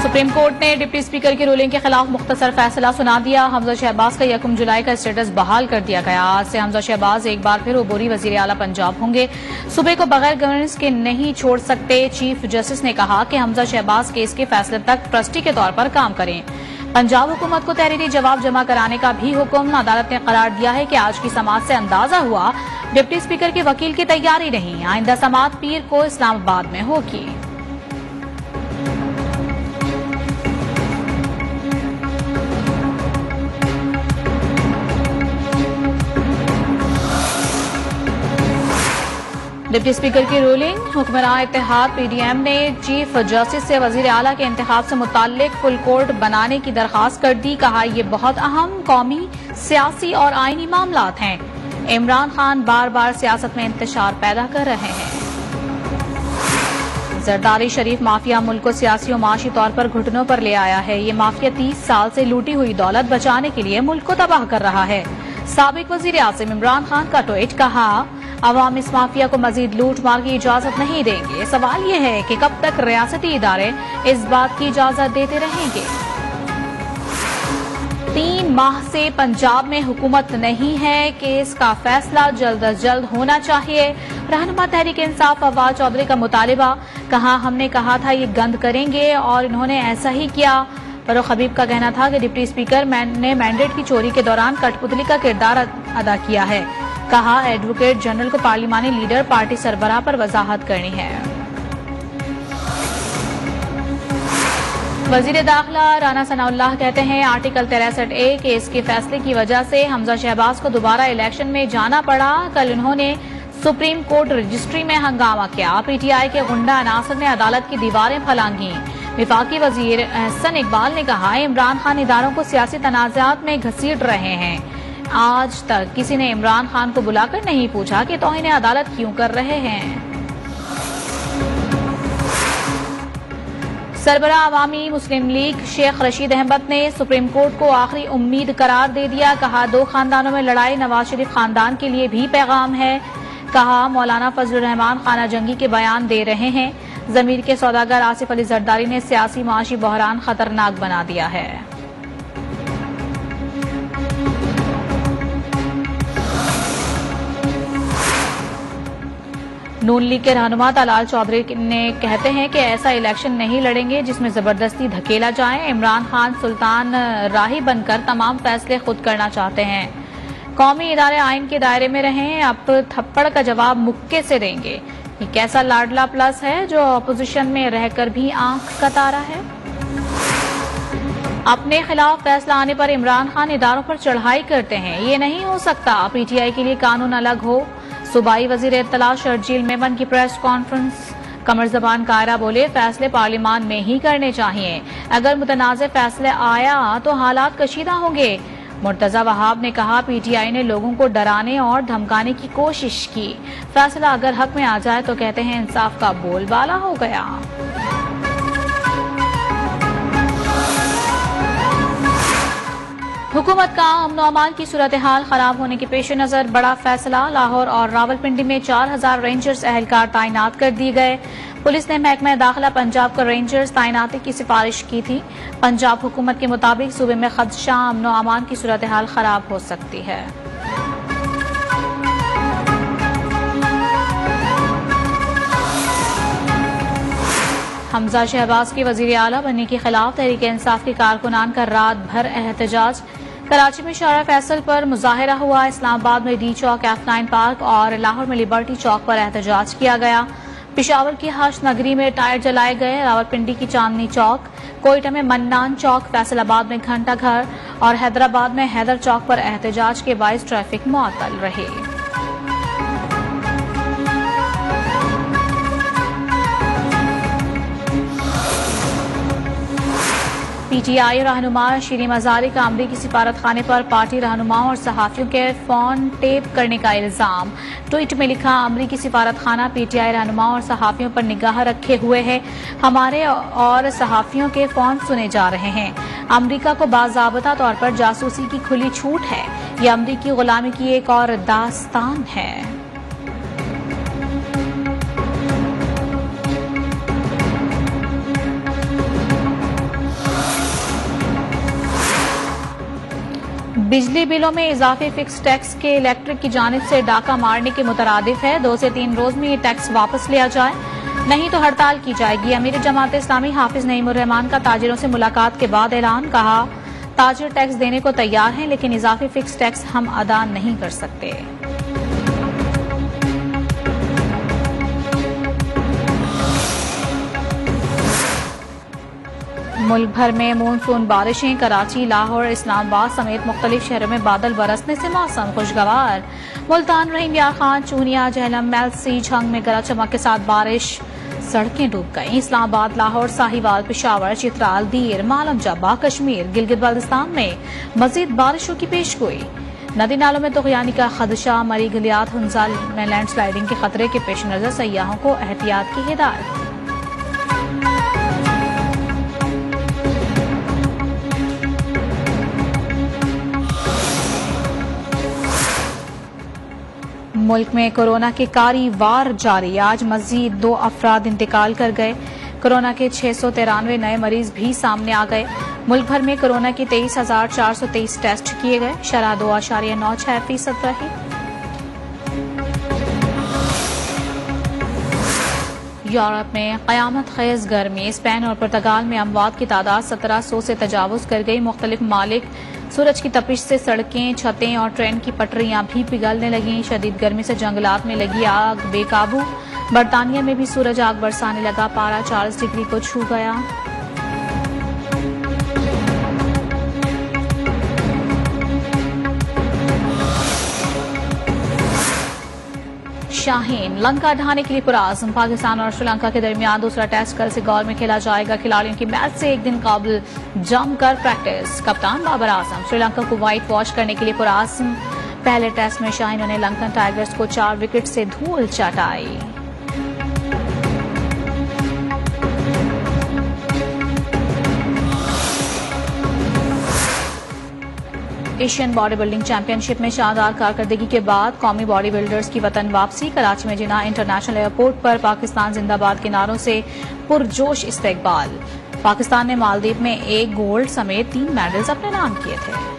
Supreme court ने deputy speaker की ruling के खिलाफ मुख्तसर फैसला सुना दिया। हमजा शहबाज का 1 जुलाई का स्टेटस बहाल कर दिया गया। आज से हमजा शहबाज एक बार फिर अबूरी वजीर आला पंजाब होंगे। सूबे को बगैर गवर्नेंस के नहीं छोड़ सकते। चीफ जस्टिस ने कहा कि हमजा शहबाज केस के फैसले तक ट्रस्टी के तौर पर काम करें। पंजाब हुकूमत को तहरीरी जवाब जमा कराने का भी हुक्म। अदालत ने करार दिया है कि आज की समाअत से अंदाजा हुआ डिप्टी स्पीकर के वकील की तैयारी नहीं। आइंदा समाअत पीर को इस्लामाबाद में होगी। डिप्टी स्पीकर की रूलिंग। हुक्मरान इत्तेहाद पीडीएम ने चीफ जस्टिस से वजीर आला के इंतखाब से मुताल्लिक फुल कोर्ट बनाने की दरखास्त कर दी। कहा यह बहुत अहम कौमी, सियासी और आईनी मामलात हैं। इमरान खान बार बार सियासत में इंतशार पैदा कर रहे हैं। जरदारी शरीफ माफिया मुल्क को सियासी और माशी तौर पर घुटनों पर ले आया है। ये माफिया 30 साल से लूटी हुई दौलत बचाने के लिए मुल्क को तबाह कर रहा है। साबिक वजीर आज़म इमरान खान का ट्वीट। कहा अवाम इस माफिया को मजीद लूट मार की इजाजत नहीं देंगे। सवाल यह है कि कब तक रियासती इदारे इस बात की इजाजत देते रहेंगे। 3 माह से पंजाब में हुकूमत नहीं है। केस का फैसला जल्द अज जल्द होना चाहिए। रहनुमा तहरीक इंसाफ फवाद चौधरी का मुतालिबा। कहा हमने कहा था ये गंद करेंगे और इन्होंने ऐसा ही किया। फरूख हबीब का कहना था कि डिप्टी स्पीकर ने मैंडेट की चोरी के दौरान कठपुतली का किरदार अदा किया है। कहा एडवोकेट जनरल को पार्लिमानी लीडर पार्टी सरबराह पर वजाहत करनी है। वजीर दाखिला राना सनाउल्लाह कहते हैं आर्टिकल 63A केस के फैसले की वजह से हमजा शहबाज को दोबारा इलेक्शन में जाना पड़ा। कल उन्होंने सुप्रीम कोर्ट रजिस्ट्री में हंगामा किया। पीटीआई के गुंडा अनासर ने अदालत की दीवारें फलांगी। विफाकी वजीर एहसन इकबाल ने कहा इमरान खान इदारों को सियासी तनाज़ात में घसीट रहे हैं। आज तक किसी ने इमरान खान को बुलाकर नहीं पूछा कि तौहीन अदालत क्यों कर रहे हैं। सरबराह अवामी मुस्लिम लीग शेख रशीद अहमद ने सुप्रीम कोर्ट को आखिरी उम्मीद करार दे दिया। कहा 2 खानदानों में लड़ाई नवाज शरीफ खानदान के लिए भी पैगाम है। कहा मौलाना फजलुर रहमान खाना जंगी के बयान दे रहे हैं। जमीर के सौदागर आसिफ अली जरदारी ने सियासी माशी बहरान खतरनाक बना दिया है। नून लीग के रहनुमा तलाल चौधरी ने कहते हैं कि ऐसा इलेक्शन नहीं लड़ेंगे जिसमें जबरदस्ती धकेला जाए। इमरान खान सुल्तान राही बनकर तमाम फैसले खुद करना चाहते हैं। कौमी इदारे आइन के दायरे में रहें। अब थप्पड़ का जवाब मुक्के से देंगे। ये कैसा लाडला प्लस है जो अपोजिशन में रहकर भी आंख का तारा है। अपने खिलाफ फैसला आने पर इमरान खान इदारों पर चढ़ाई करते हैं। ये नहीं हो सकता। पीटीआई के लिए कानून अलग हो। सूबाई वजीर इत्तला शर्जील मेमन की प्रेस कॉन्फ्रेंस। कमर जबान कायरा बोले फैसले पार्लियामान में ही करने चाहिए। अगर मुतनाज़ फैसले आया तो हालात कशीदा होंगे। मुर्तजा वहाब ने कहा पीटीआई ने लोगों को डराने और धमकाने की कोशिश की। फैसला अगर हक में आ जाए तो कहते हैं इंसाफ का बोलबाला हो गया। हुकूमत का अमन अमान की सूरत हाल खराब होने के पेश नजर बड़ा फैसला। लाहौर और रावलपिंडी में 4000 रेंजर्स एहलकार तैनात कर दिए गए। पुलिस ने महकमा दाखिला पंजाब को रेंजर्स तैनाती की सिफारिश की थी। पंजाब हुकूमत के मुताबिक सूबे में खदशा अमन अमान की सूरत हाल खराब हो सकती है। हमजा शहबाज के वजीर आला बनने के खिलाफ तहरीक इंसाफ के कारकुनान का रात भर एहतजाज। कराची में शारा फैसल पर मुजाहिरा हुआ। इस्लामाबाद में डी चौक, F9 पार्क और लाहौर में लिबर्टी चौक पर एहतजाज किया गया। पिशावर की हश नगरी में टायर जलाए गए। रावलपिंडी की चांदनी चौक, कोयटा में मन्नान चौक, फैसलाबाद में घंटा घर और हैदराबाद में हैदर चौक पर एहतजाज के बाइस ट्रैफिक मुअत्तल रहे। पीटीआई रहनुमा शीरी मजारी का अमरीकी सिफारत खाने पर पार्टी रहनुमाओं और सहाफियों के फोन टेप करने का इल्जाम। ट्वीट में लिखा अमरीकी सिफारत खाना पीटीआई रहनुमाओं और सहाफियों पर निगाह रखे हुए है। हमारे और सहाफियों के फोन सुने जा रहे हैं। अमरीका को बाज़ाबता तौर पर जासूसी की खुली छूट है। यह अमरीकी गुलामी की एक और दास्तान है। बिजली बिलों में इजाफी फिक्स टैक्स के इलेक्ट्रिक की जानिब से डाका मारने के मुतरादिफ है। 2 से 3 रोज में ये टैक्स वापस लिया जाए, नहीं तो हड़ताल की जाएगी। अमीर जमात इस्लामी हाफिज नईमुर रहमान का ताजिरों से मुलाकात के बाद ऐलान, कहा ताजिर टैक्स देने को तैयार हैं लेकिन इजाफी फिक्स टैक्स हम अदा नहीं कर सकते। मुल्क भर में मानसून बारिशें, कराची, लाहौर, इस्लामाबाद समेत मुख्तलिफ शहरों में बादल बरसने से मौसम खुशगवार। मुल्तान, रहीम यार खान, चूनिया, जहलम, मेलसी, झंग में गरज चमक के साथ बारिश, सड़कें डूब गईं। इस्लामाबाद, लाहौर, साहिवाल, पेशावर, चित्राल, दीर, मालम जब्बा, कश्मीर, गिलगित बल्तिस्तान में मजीद बारिशों की पेशगोई। नदी नालों में तुगयानी का खदशा, मरी गलियात, हुंजा में लैंडस्लाइडिंग के खतरे के पेश नजर सयाहों को एहतियात की हिदायत। मुल्क में कोरोना के कारी वार जारी, आज मजीद 2 अफराद इंतकाल कर गए। कोरोना के 693 नए मरीज भी सामने आ गए। मुल्क भर में कोरोना के 23,423 टेस्ट किए गए, शरह 2.96% रही। यूरोप में कयामत खेज गर्मी, स्पेन और पुर्तगाल में अमवात की तादाद 1700 से तजावुज कर गई। मुख्तलिफ मालिक सूरज की तपिश से सड़कें, छतें और ट्रेन की पटरियां भी पिघलने लगीं। शदीद गर्मी से जंगलात में लगी आग बेकाबू। बरतानिया में भी सूरज आग बरसाने लगा, पारा 40 डिग्री को छू गया। शाहीन लंका ढहाने के लिए पुराज़्म, पाकिस्तान और श्रीलंका के दरमियान दूसरा टेस्ट कल से गौर में खेला जाएगा। खिलाड़ियों की मैच से एक दिन कबल जमकर प्रैक्टिस। कप्तान बाबर आजम श्रीलंका को व्हाइट वॉश करने के लिए पुराज़्म। पहले टेस्ट में शाहीनों ने लंकन टाइगर्स को 4 विकेट से धूल चटाई। एशियन बॉडी बिल्डिंग चैंपियनशिप में शानदार कारकर्दगी के बाद कौमी बॉडी बिल्डर्स की वतन वापसी। कराची में जिन्ना इंटरनेशनल एयरपोर्ट पर पाकिस्तान जिंदाबाद के नारों से पुरजोश इस्तकबाल। पाकिस्तान ने मालदीव में 1 गोल्ड समेत 3 मेडल्स अपने नाम किए थे।